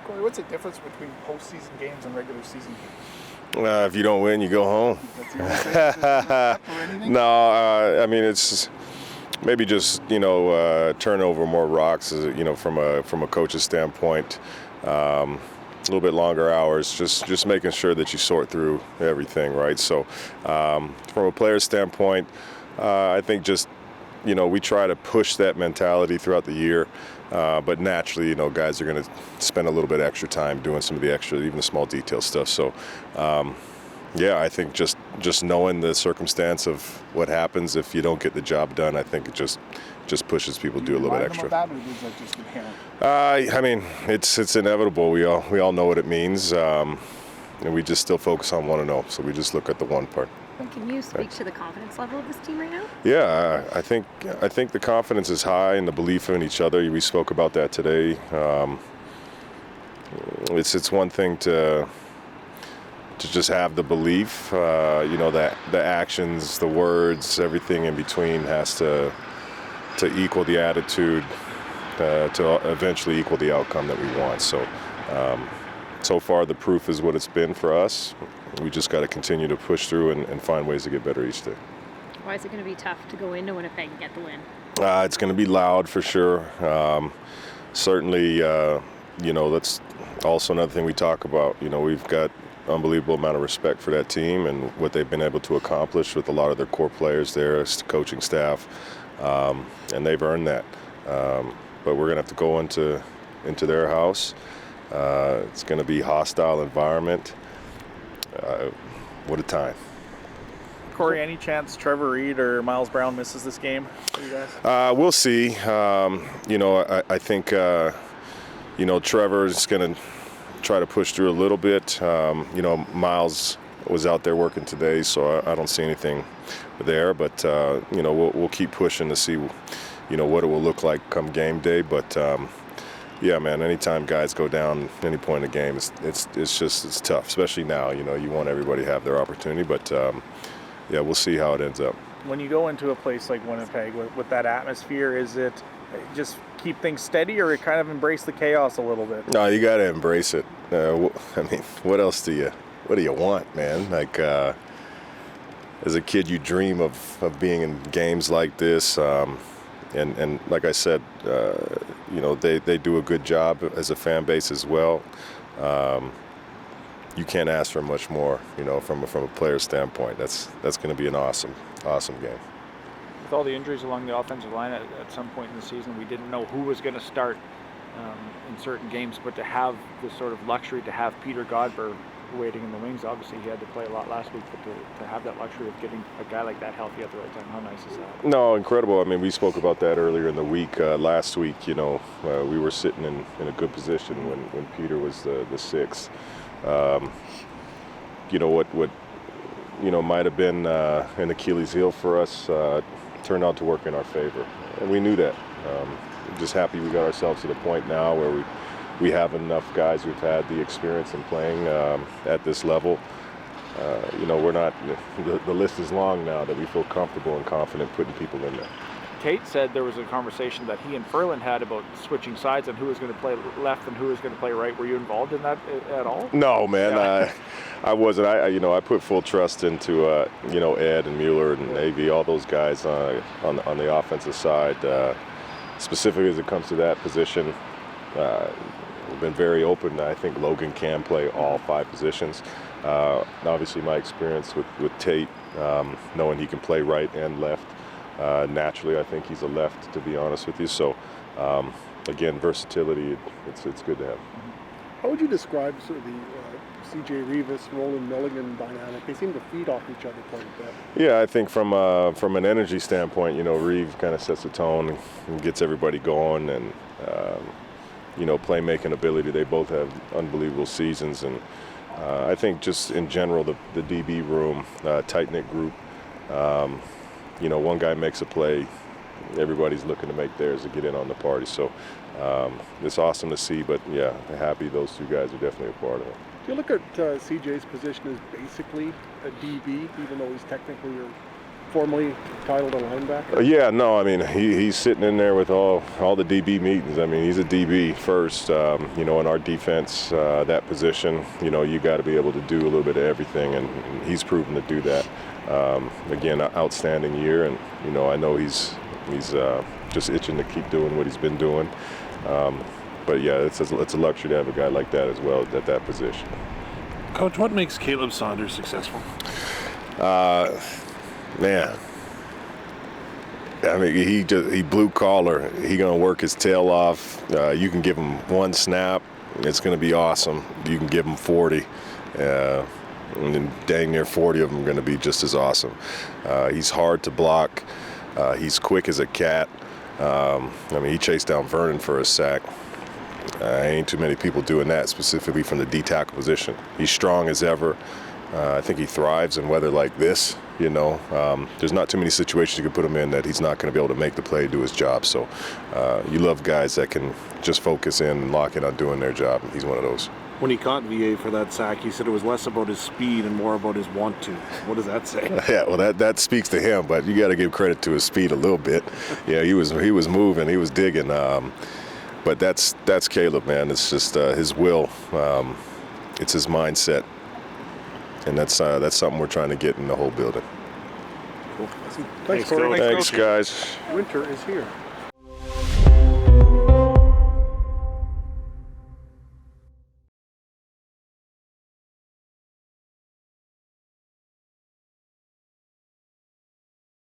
Corey, what's the difference between postseason games and regular season games? If you don't win, you go home. No, I mean, it's maybe just, turn over more rocks, from a coach's standpoint. A little bit longer hours, just making sure that you sort through everything, right? So from a player's standpoint, I think just, we try to push that mentality throughout the year. But naturally, guys are going to spend a little bit extra time doing some of the extra, even the small detail stuff. So, I think just knowing the circumstance of what happens if you don't get the job done, I think it just pushes people to do a little bit extra. That, or is that just inherent? I mean, it's inevitable. We all know what it means, and we just still focus on 1-0. So we just look at the one part. Can you speak to the confidence level of this team right now? Yeah, I think the confidence is high and the belief in each other. We spoke about that today. It's one thing to just have the belief, that the actions, the words, everything in between has to equal the attitude, to eventually equal the outcome that we want. So far the proof is what it's been for us. We just got to continue to push through and find ways to get better each day. Why is it going to be tough to go into Winnipeg and get the win? It's going to be loud for sure. Certainly, that's also another thing we talk about. We've got unbelievable amount of respect for that team and what they've been able to accomplish with a lot of their core players there, coaching staff, and they've earned that. But we're going to have to go into their house. It's going to be a hostile environment. What a time. Corey, any chance Trevor Reed or Miles Brown misses this game for you guys? We'll see. I think, Trevor's going to try to push through a little bit. Miles was out there working today, so I don't see anything there. But, we'll keep pushing to see, what it will look like come game day. But, yeah, man, anytime guys go down any point in the game, it's tough, especially now. You want everybody to have their opportunity. But, we'll see how it ends up. When you go into a place like Winnipeg with that atmosphere, is it just keep things steady or kind of embrace the chaos a little bit? No, you got to embrace it. What else do you want, man? Like, as a kid, you dream of being in games like this. And like I said, they do a good job as a fan base as well. You can't ask for much more, from a player standpoint. That's going to be an awesome game. With all the injuries along the offensive line at some point in the season, we didn't know who was going to start in certain games, but to have the sort of luxury to have Peter Godber waiting in the wings, obviously he had to play a lot last week, but to have that luxury of getting a guy like that healthy at the right time, how nice is that? No, incredible. I mean, we spoke about that earlier in the week. Last week, we were sitting in a good position when Peter was the sixth. What might have been an Achilles heel for us turned out to work in our favor, and we knew that. Just happy we got ourselves to the point now where we have enough guys who've had the experience in playing at this level. We're not. The list is long now that we feel comfortable and confident putting people in there. Tate said there was a conversation that he and Ferland had about switching sides and who was going to play left and who was going to play right. Were you involved in that at all? No, man. Yeah. I wasn't. I put full trust into Ed and Mueller and AV, all those guys on the offensive side. Specifically as it comes to that position, we've been very open. I think Logan can play all 5 positions. Obviously, my experience with Tate, knowing he can play right and left. Naturally, I think he's a left, to be honest with you. So, again, versatility, it's good to have. How would you describe sort of the C.J. Rivas, Roland Milligan dynamic? They seem to feed off each other quite a bit. Yeah, I think from an energy standpoint, Reeve kind of sets the tone and gets everybody going, and playmaking ability. They both have unbelievable seasons, and I think just in general the DB room, tight-knit group. One guy makes a play, everybody's looking to make theirs to get in on the party. So it's awesome to see, but yeah, happy those two guys are definitely a part of it. Do you look at CJ's position as basically a DB, even though he's technically your formally titled a linebacker? Yeah, no, I mean, he's sitting in there with all the DB meetings. I mean, he's a DB first. You know, in our defense, that position, you know, you got to be able to do a little bit of everything, and he's proven to do that. Again, outstanding year, and, you know, I know he's just itching to keep doing what he's been doing. But yeah, it's a luxury to have a guy like that as well at that position. Coach, what makes Caleb Saunders successful? Man, I mean, he blue collar. He gonna work his tail off. You can give him one snap, it's gonna be awesome. You can give him 40, and then dang near 40 of them are gonna be just as awesome. He's hard to block. He's quick as a cat. I mean, he chased down Vernon for a sack. Ain't too many people doing that, specifically from the D tackle position. He's strong as ever. I think he thrives in weather like this. You know, there's not too many situations you can put him in that he's not going to be able to make the play, do his job. So you love guys that can just focus in and lock in on doing their job, and he's one of those. When he caught VA for that sack, he said it was less about his speed and more about his want to. What does that say? Yeah, well, that speaks to him, but you got to give credit to his speed a little bit. Yeah, he was moving, he was digging. But that's Caleb, man. It's just his will. It's his mindset, and that's something we're trying to get in the whole building. Cool. Thanks, Corey. Thanks, guys. Winter is here.